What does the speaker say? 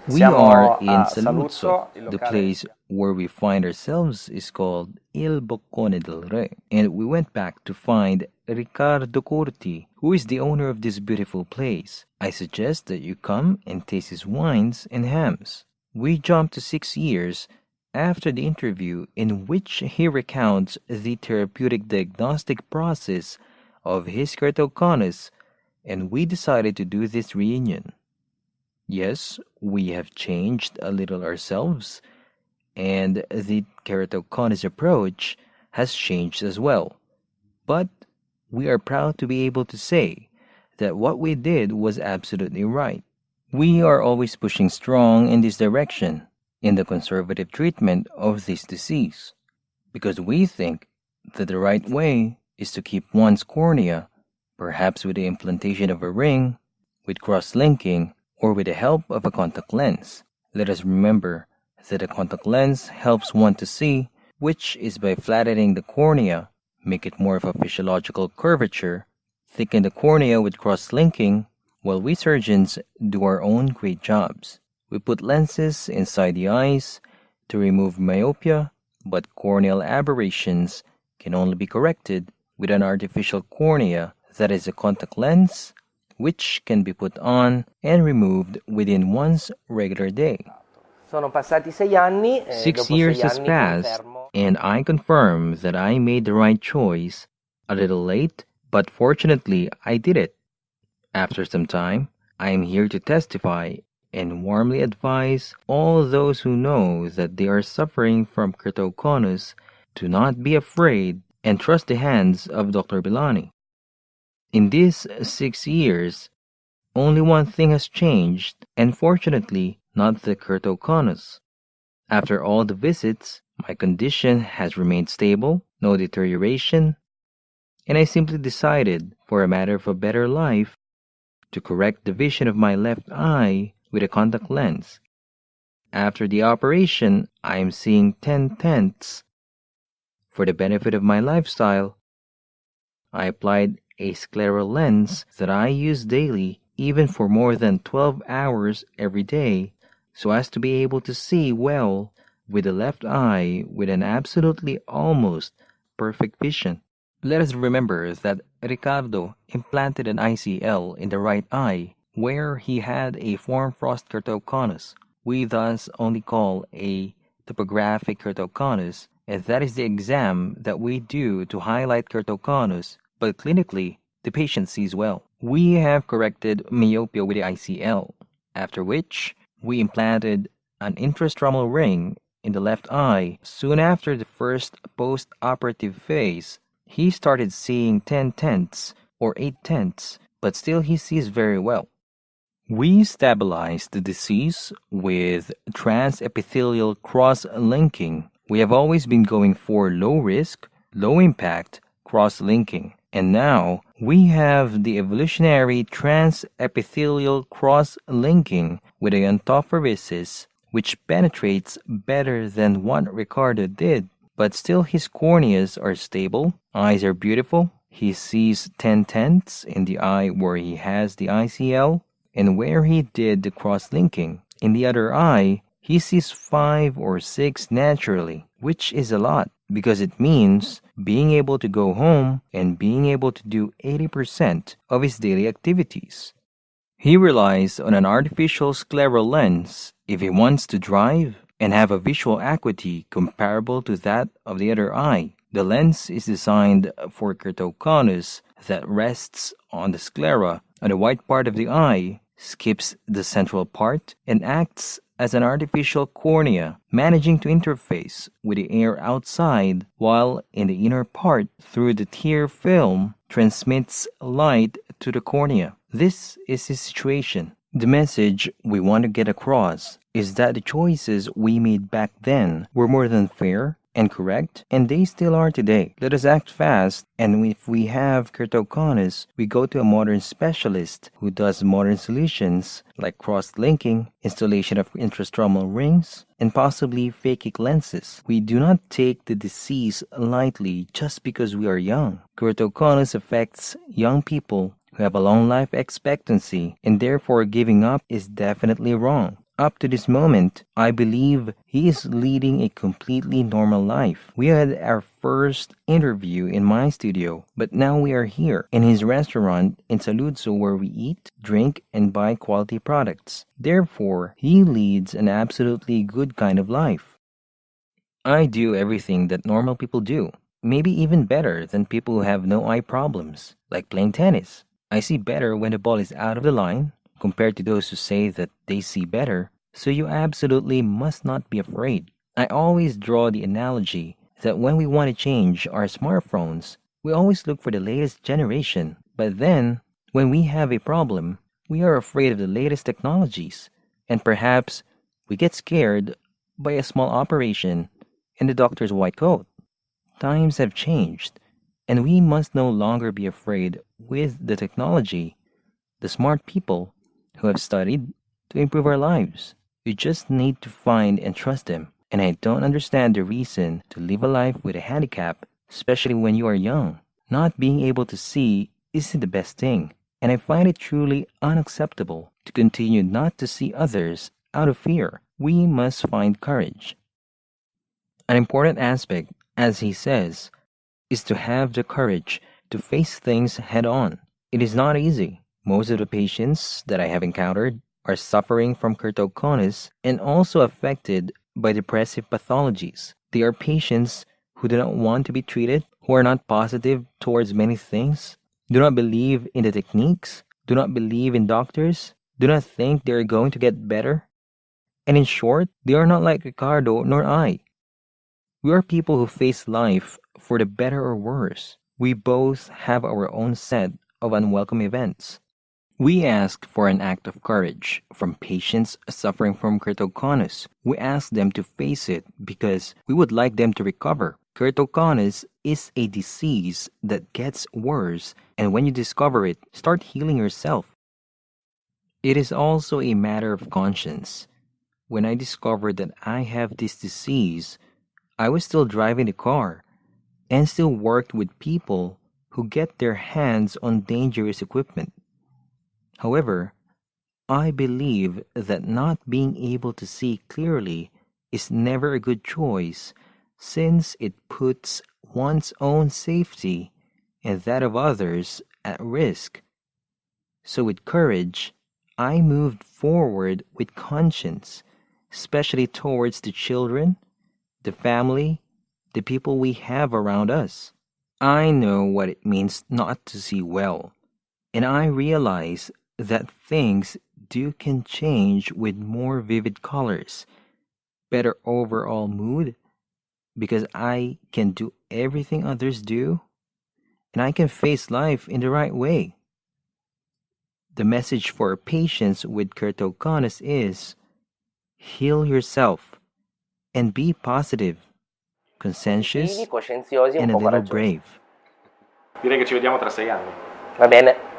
We are Siamo in a Saluzzo. Saluzzo, il The locale place where we find ourselves is called Il Boccone del Re, and we went back to find Riccardo Curti, who is the owner of this beautiful place. I suggest that you come and taste his wines and hams. We jump to 6 years after the interview in which he recounts the therapeutic diagnostic process of his keratoconus, and we decided to do this reunion. Yes, we have changed a little ourselves, and the keratoconus approach has changed as well. But we are proud to be able to say that what we did was absolutely right. We are always pushing strong in this direction, in the conservative treatment of this disease, because we think that the right way is to keep one's cornea, perhaps with the implantation of a ring, with cross-linking, or with the help of a contact lens. Let us remember that a contact lens helps one to see, which is by flattening the cornea, make it more of a physiological curvature, thicken the cornea with cross-linking, while we surgeons do our own great jobs. We put lenses inside the eyes to remove myopia, but corneal aberrations can only be corrected with an artificial cornea that is a contact lens which can be put on and removed within one's regular day. Sono passati 6 anni, Six dopo years 6 has anni passed, confermo. and I confirm that I made the right choice. A little late, but fortunately I did it. After some time, I am here to testify and warmly advise all those who know that they are suffering from keratoconus to not be afraid and trust the hands of Dr. Bilani. In these 6 years, only one thing has changed, and fortunately, not the keratoconus. After all the visits, my condition has remained stable, no deterioration, and I simply decided, for a matter of a better life, to correct the vision of my left eye with a contact lens. After the operation, I am seeing 10/10ths. For the benefit of my lifestyle, I applied a scleral lens that I use daily, even for more than 12 hours every day, so as to be able to see well with the left eye with an absolutely almost perfect vision. Let us remember that Riccardo implanted an ICL in the right eye where he had a form frost keratoconus. We thus only call a topographic keratoconus, and that is the exam that we do to highlight keratoconus, but clinically, the patient sees well. We have corrected myopia with the ICL, after which we implanted an intrastromal ring in the left eye. Soon after the first post-operative phase, he started seeing 10/10ths or 8/10ths, but still he sees very well. We stabilized the disease with transepithelial cross-linking. We have always been going for low risk, low impact cross-linking. And now we have the evolutionary transepithelial cross-linking with a ontophoresis, which penetrates better than what Riccardo did. But still his corneas are stable, eyes are beautiful, he sees 10/10ths in the eye where he has the ICL, and where he did the cross-linking. In the other eye, he sees 5 or 6 naturally, which is a lot, because it means being able to go home and being able to do 80% of his daily activities. He relies on an artificial scleral lens if he wants to drive and have a visual acuity comparable to that of the other eye. The lens is designed for keratoconus that rests on the sclera on the white part of the eye, skips the central part, and acts as an artificial cornea, managing to interface with the air outside, while in the inner part, through the tear film, transmits light to the cornea. This is his situation. The message we want to get across is that the choices we made back then were more than fair and correct, and they still are today. Let us act fast, and if we have keratoconus, we go to a modern specialist who does modern solutions like cross-linking, installation of intrastromal rings, and possibly phakic lenses. We do not take the disease lightly just because we are young. Keratoconus affects young people who have a long life expectancy, and therefore giving up is definitely wrong. Up to this moment, I believe he is leading a completely normal life. We had our first interview in my studio, but now we are here in his restaurant in Saluzzo where we eat, drink, and buy quality products. Therefore, he leads an absolutely good kind of life. I do everything that normal people do, maybe even better than people who have no eye problems, like playing tennis. I see better when the ball is out of the line compared to those who say that they see better, so you absolutely must not be afraid. I always draw the analogy that when we want to change our smartphones, we always look for the latest generation, but then, when we have a problem, we are afraid of the latest technologies, and perhaps we get scared by a small operation in the doctor's white coat. Times have changed, and we must no longer be afraid with the technology, the smart people who have studied to improve our lives. We just need to find and trust them. And I don't understand the reason to live a life with a handicap, especially when you are young. Not being able to see isn't the best thing, and I find it truly unacceptable to continue not to see others out of fear. We must find courage. An important aspect, as he says, is to have the courage to face things head on. It is not easy. Most of the patients that I have encountered are suffering from keratoconus and also affected by depressive pathologies. They are patients who do not want to be treated, who are not positive towards many things, do not believe in the techniques, do not believe in doctors, do not think they are going to get better. And in short, they are not like Ricardo nor I. We are people who face life for the better or worse. We both have our own set of unwelcome events. We ask for an act of courage from patients suffering from keratoconus. We ask them to face it because we would like them to recover. Keratoconus is a disease that gets worse, and when you discover it, start healing yourself. It is also a matter of conscience. When I discovered that I have this disease, I was still driving the car and still worked with people who get their hands on dangerous equipment. However, I believe that not being able to see clearly is never a good choice since it puts one's own safety and that of others at risk. So, with courage, I moved forward with conscience, especially towards the children, the family, the people we have around us. I know what it means not to see well, and I realize that things can change with more vivid colors, better overall mood, because I can do everything others do, and I can face life in the right way. The message for patients with keratoconus is heal yourself and be positive, conscientious, Positivi, coscienziosi e un and a po' little coraggiosi. brave. Direi che ci vediamo tra 6 anni. Va bene.